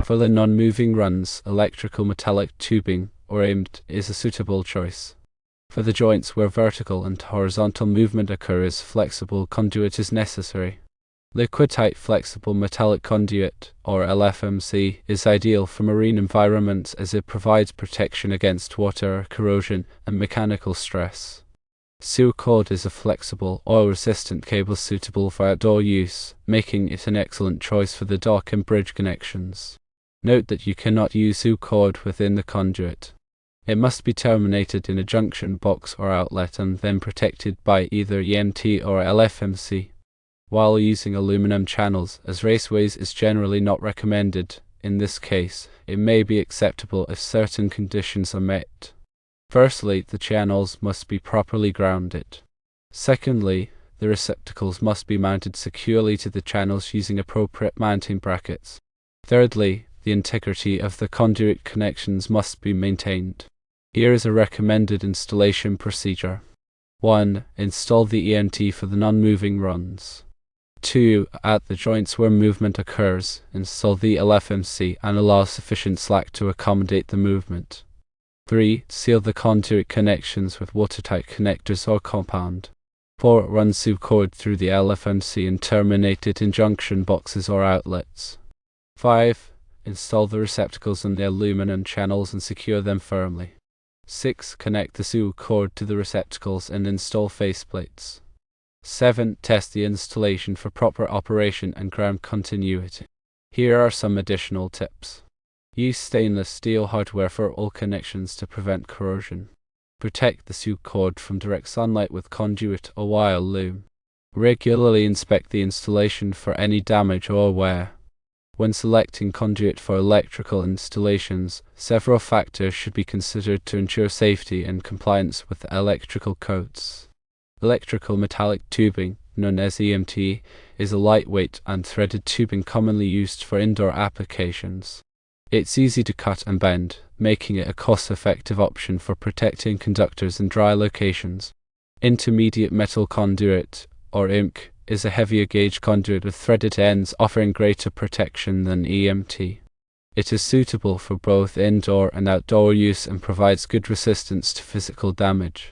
For the non-moving runs, electrical metallic tubing, or aimed, is a suitable choice. For the joints where vertical and horizontal movement occurs, flexible conduit is necessary. Liquid-tight flexible metallic conduit, or LFMC, is ideal for marine environments as it provides protection against water, corrosion, and mechanical stress. Seal cord is a flexible, oil-resistant cable suitable for outdoor use, making it an excellent choice for the dock and bridge connections. Note that you cannot use seal cord within the conduit. It must be terminated in a junction box or outlet and then protected by either EMT or LFMC. While using aluminum channels, as raceways is generally not recommended, in this case, it may be acceptable if certain conditions are met. Firstly, the channels must be properly grounded. Secondly, the receptacles must be mounted securely to the channels using appropriate mounting brackets. Thirdly, the integrity of the conduit connections must be maintained. Here is a recommended installation procedure. 1. Install the EMT for the non-moving runs. 2. At the joints where movement occurs, install the LFMC and allow sufficient slack to accommodate the movement. 3. Seal the conduit connections with watertight connectors or compound. 4. Run seal cord through the LFMC and terminate it in junction boxes or outlets. 5. Install the receptacles in the aluminum channels and secure them firmly. 6. Connect the seal cord to the receptacles and install faceplates. 7. Test the installation for proper operation and ground continuity. Here are some additional tips. Use stainless steel hardware for all connections to prevent corrosion. Protect the seal cord from direct sunlight with conduit or wire loom. Regularly inspect the installation for any damage or wear. When selecting conduit for electrical installations, several factors should be considered to ensure safety and compliance with the electrical codes. Electrical metallic tubing, known as EMT, is a lightweight and threaded tubing commonly used for indoor applications. It's easy to cut and bend, making it a cost-effective option for protecting conductors in dry locations. Intermediate metal conduit, or IMC, is a heavier gauge conduit with threaded ends offering greater protection than EMT. It is suitable for both indoor and outdoor use and provides good resistance to physical damage.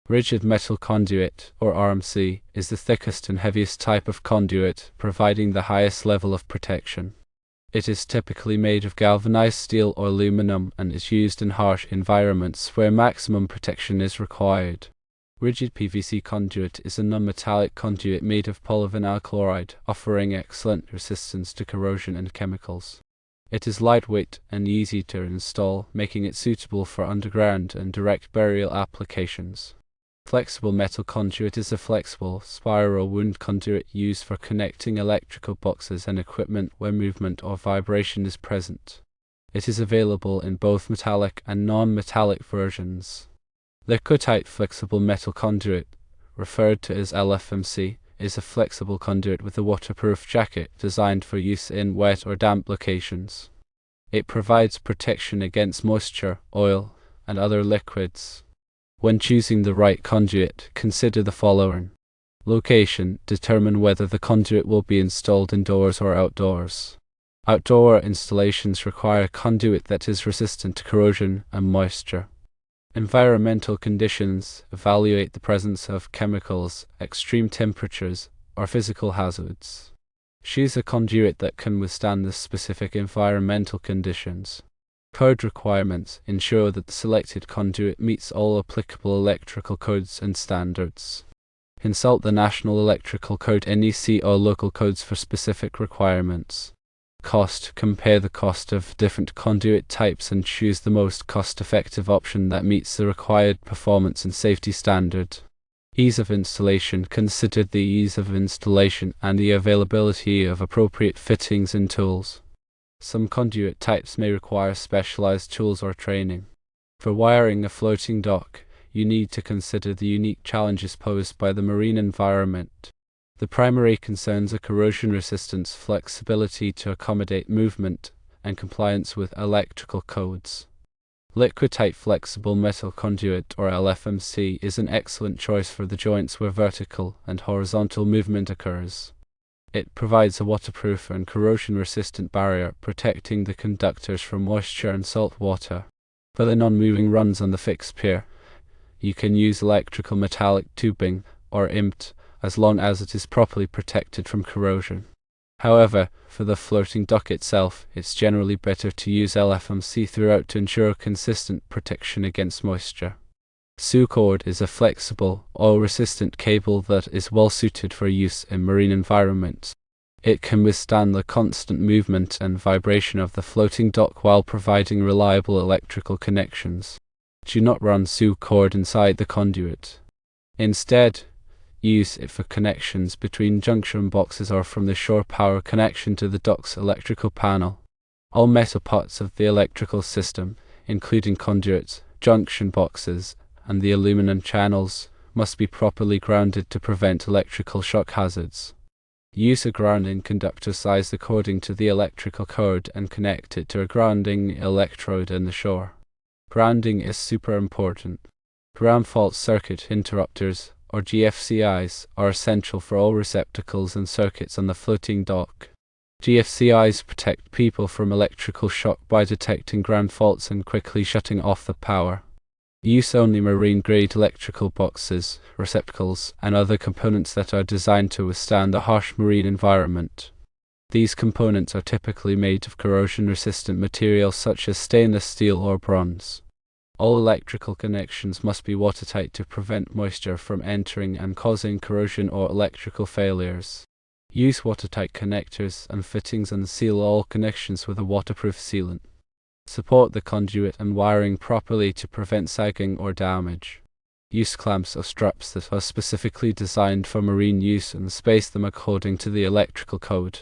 Rigid metal conduit, or RMC, is the thickest and heaviest type of conduit, providing the highest level of protection. It is typically made of galvanized steel or aluminum and is used in harsh environments where maximum protection is required. Rigid PVC conduit is a non-metallic conduit made of polyvinyl chloride, offering excellent resistance to corrosion and chemicals. It is lightweight and easy to install, making it suitable for underground and direct burial applications. Flexible metal conduit is a flexible, spiral wound conduit used for connecting electrical boxes and equipment where movement or vibration is present. It is available in both metallic and non-metallic versions. Liquid-tight flexible metal conduit, referred to as LFMC, is a flexible conduit with a waterproof jacket designed for use in wet or damp locations. It provides protection against moisture, oil, and other liquids. When choosing the right conduit, consider the following. Location: determine whether the conduit will be installed indoors or outdoors. Outdoor installations require conduit that is resistant to corrosion and moisture. Environmental conditions: evaluate the presence of chemicals, extreme temperatures, or physical hazards. Choose a conduit that can withstand the specific environmental conditions. Code requirements: ensure that the selected conduit meets all applicable electrical codes and standards. Consult the National Electrical Code NEC or local codes for specific requirements. Cost: compare the cost of different conduit types and choose the most cost-effective option that meets the required performance and safety standard. Ease of installation: consider the ease of installation and the availability of appropriate fittings and tools. Some conduit types may require specialized tools or training. For wiring a floating dock, you need to consider the unique challenges posed by the marine environment. The primary concerns are corrosion resistance, flexibility to accommodate movement, and compliance with electrical codes. Liquid-tight flexible metal conduit, or LFMC, is an excellent choice for the joints where vertical and horizontal movement occurs. It provides a waterproof and corrosion-resistant barrier, protecting the conductors from moisture and salt water. For the non-moving runs on the fixed pier, you can use electrical metallic tubing, or IMT, as long as it is properly protected from corrosion. However, for the floating dock itself, it's generally better to use LFMC throughout to ensure consistent protection against moisture. SUCORD is a flexible, oil-resistant cable that is well suited for use in marine environments. It can withstand the constant movement and vibration of the floating dock while providing reliable electrical connections. Do not run SUCORD inside the conduit. Instead, use it for connections between junction boxes or from the shore power connection to the dock's electrical panel. All metal parts of the electrical system, including conduits, junction boxes, and the aluminum channels, must be properly grounded to prevent electrical shock hazards. Use a grounding conductor sized according to the electrical code and connect it to a grounding electrode in the shore. Grounding is super important. Ground fault circuit interrupters, or GFCIs, are essential for all receptacles and circuits on the floating dock. GFCIs protect people from electrical shock by detecting ground faults and quickly shutting off the power. Use only marine-grade electrical boxes, receptacles, and other components that are designed to withstand a harsh marine environment. These components are typically made of corrosion-resistant materials such as stainless steel or bronze. All electrical connections must be watertight to prevent moisture from entering and causing corrosion or electrical failures. Use watertight connectors and fittings and seal all connections with a waterproof sealant. Support the conduit and wiring properly to prevent sagging or damage. Use clamps or straps that are specifically designed for marine use and space them according to the electrical code.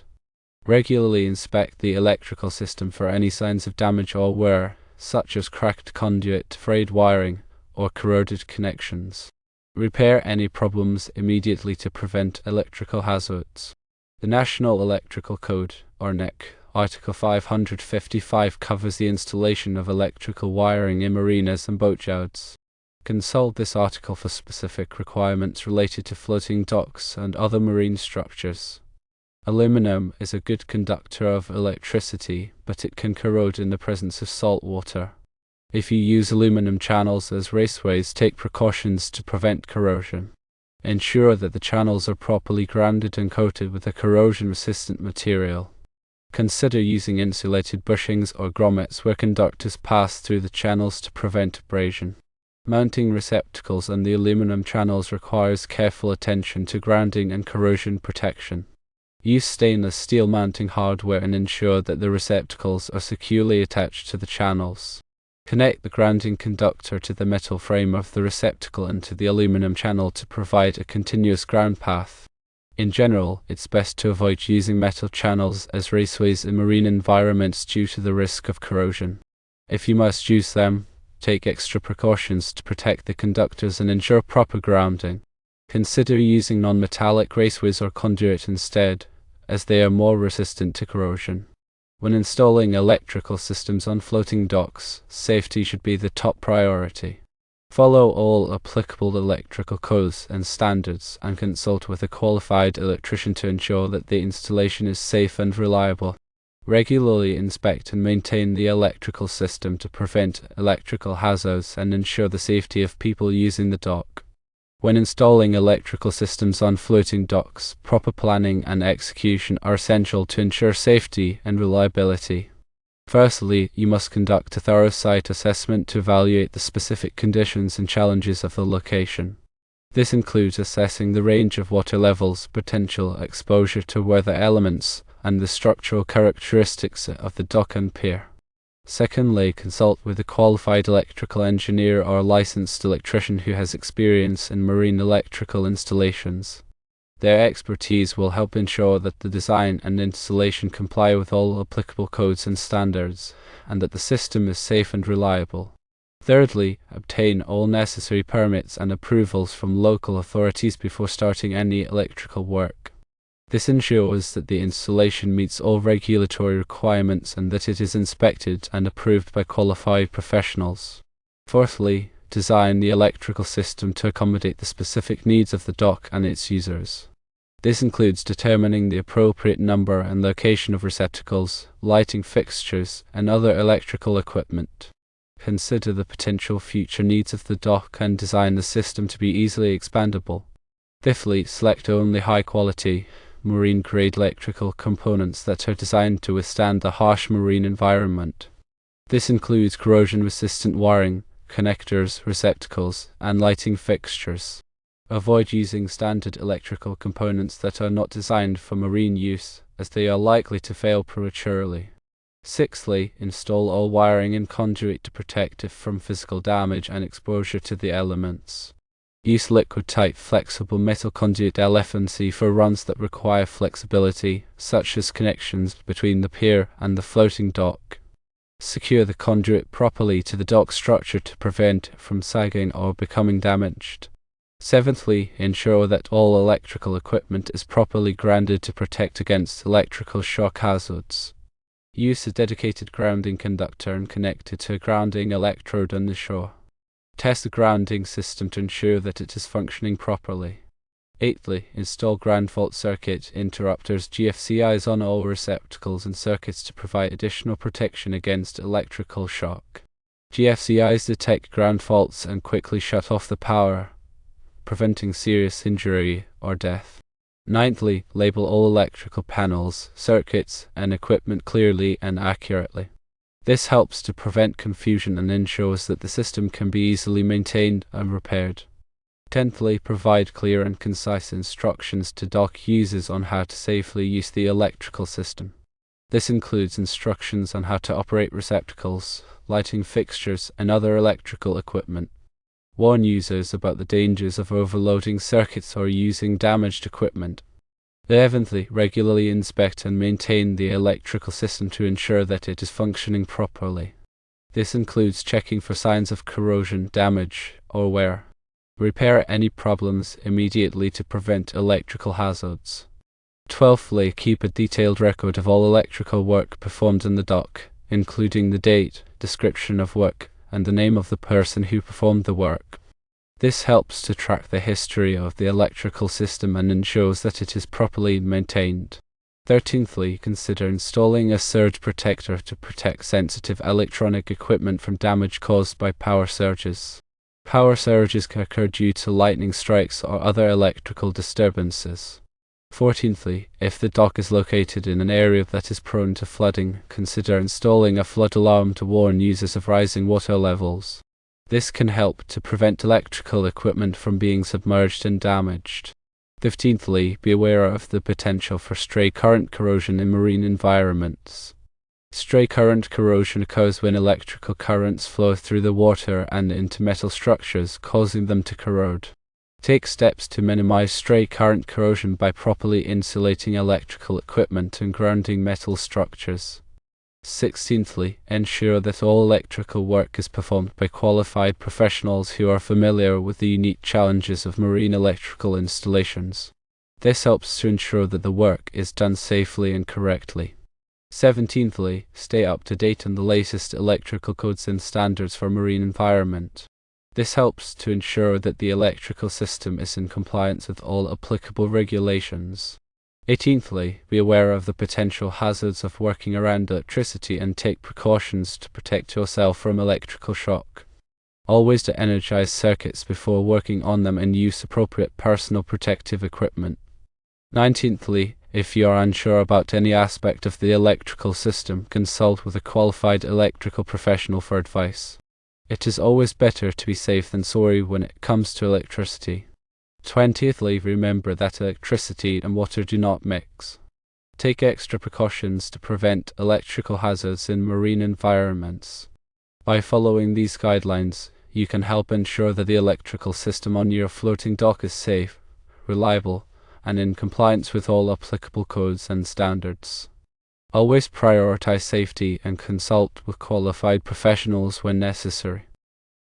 Regularly inspect the electrical system for any signs of damage or wear, such as cracked conduit, frayed wiring, or corroded connections. Repair any problems immediately to prevent electrical hazards. The National Electrical Code, or NEC, Article 555 covers the installation of electrical wiring in marinas and boatyards. Consult this article for specific requirements related to floating docks and other marine structures. Aluminum is a good conductor of electricity, but it can corrode in the presence of salt water. If you use aluminum channels as raceways, take precautions to prevent corrosion. Ensure that the channels are properly grounded and coated with a corrosion-resistant material. Consider using insulated bushings or grommets where conductors pass through the channels to prevent abrasion. Mounting receptacles on the aluminum channels requires careful attention to grounding and corrosion protection. Use stainless steel mounting hardware and ensure that the receptacles are securely attached to the channels. Connect the grounding conductor to the metal frame of the receptacle and to the aluminum channel to provide a continuous ground path. In general, it's best to avoid using metal channels as raceways in marine environments due to the risk of corrosion. If you must use them, take extra precautions to protect the conductors and ensure proper grounding. Consider using non-metallic raceways or conduit instead, as they are more resistant to corrosion. When installing electrical systems on floating docks, safety should be the top priority. Follow all applicable electrical codes and standards and consult with a qualified electrician to ensure that the installation is safe and reliable. Regularly inspect and maintain the electrical system to prevent electrical hazards and ensure the safety of people using the dock. When installing electrical systems on floating docks, proper planning and execution are essential to ensure safety and reliability. Firstly, you must conduct a thorough site assessment to evaluate the specific conditions and challenges of the location. This includes assessing the range of water levels, potential exposure to weather elements, and the structural characteristics of the dock and pier. Secondly, consult with a qualified electrical engineer or licensed electrician who has experience in marine electrical installations. Their expertise will help ensure that the design and installation comply with all applicable codes and standards, and that the system is safe and reliable. Thirdly, obtain all necessary permits and approvals from local authorities before starting any electrical work. This ensures that the installation meets all regulatory requirements and that it is inspected and approved by qualified professionals. Fourthly, design the electrical system to accommodate the specific needs of the dock and its users. This includes determining the appropriate number and location of receptacles, lighting fixtures, and other electrical equipment. Consider the potential future needs of the dock and design the system to be easily expandable. Fifthly, select only high-quality, marine-grade electrical components that are designed to withstand the harsh marine environment. This includes corrosion-resistant wiring, connectors, receptacles, and lighting fixtures. Avoid using standard electrical components that are not designed for marine use, as they are likely to fail prematurely. Sixthly, install all wiring and conduit to protect it from physical damage and exposure to the elements. Use liquid-type flexible metal conduit LF&C for runs that require flexibility, such as connections between the pier and the floating dock. Secure the conduit properly to the dock structure to prevent it from sagging or becoming damaged. Seventhly, ensure that all electrical equipment is properly grounded to protect against electrical shock hazards. Use a dedicated grounding conductor and connect it to a grounding electrode on the shore. Test the grounding system to ensure that it is functioning properly. Eighthly, install ground fault circuit interrupters GFCIs on all receptacles and circuits to provide additional protection against electrical shock. GFCIs detect ground faults and quickly shut off the power, preventing serious injury or death. Ninthly, label all electrical panels, circuits, and equipment clearly and accurately. This helps to prevent confusion and ensures that the system can be easily maintained and repaired. Tenthly, provide clear and concise instructions to dock users on how to safely use the electrical system. This includes instructions on how to operate receptacles, lighting fixtures, and other electrical equipment. Warn users about the dangers of overloading circuits or using damaged equipment. 11thly, regularly inspect and maintain the electrical system to ensure that it is functioning properly. This includes checking for signs of corrosion, damage, or wear. Repair any problems immediately to prevent electrical hazards. 12thly, keep a detailed record of all electrical work performed in the dock, including the date, description of work, and the name of the person who performed the work. This helps to track the history of the electrical system and ensures that it is properly maintained. 13thly, consider installing a surge protector to protect sensitive electronic equipment from damage caused by power surges. Power surges can occur due to lightning strikes or other electrical disturbances. 14thly, if the dock is located in an area that is prone to flooding, consider installing a flood alarm to warn users of rising water levels. This can help to prevent electrical equipment from being submerged and damaged. 15thly, be aware of the potential for stray current corrosion in marine environments. Stray current corrosion occurs when electrical currents flow through the water and into metal structures, causing them to corrode. Take steps to minimize stray current corrosion by properly insulating electrical equipment and grounding metal structures. 16thly, ensure that all electrical work is performed by qualified professionals who are familiar with the unique challenges of marine electrical installations. This helps to ensure that the work is done safely and correctly. 17thly, stay up to date on the latest electrical codes and standards for marine environment. This helps to ensure that the electrical system is in compliance with all applicable regulations. 18thly, be aware of the potential hazards of working around electricity and take precautions to protect yourself from electrical shock. Always de-energize circuits before working on them and use appropriate personal protective equipment. 19thly, if you are unsure about any aspect of the electrical system, consult with a qualified electrical professional for advice. It is always better to be safe than sorry when it comes to electricity. 20thly, remember that electricity and water do not mix. Take extra precautions to prevent electrical hazards in marine environments. By following these guidelines, you can help ensure that the electrical system on your floating dock is safe, reliable, and in compliance with all applicable codes and standards. Always prioritize safety and consult with qualified professionals when necessary.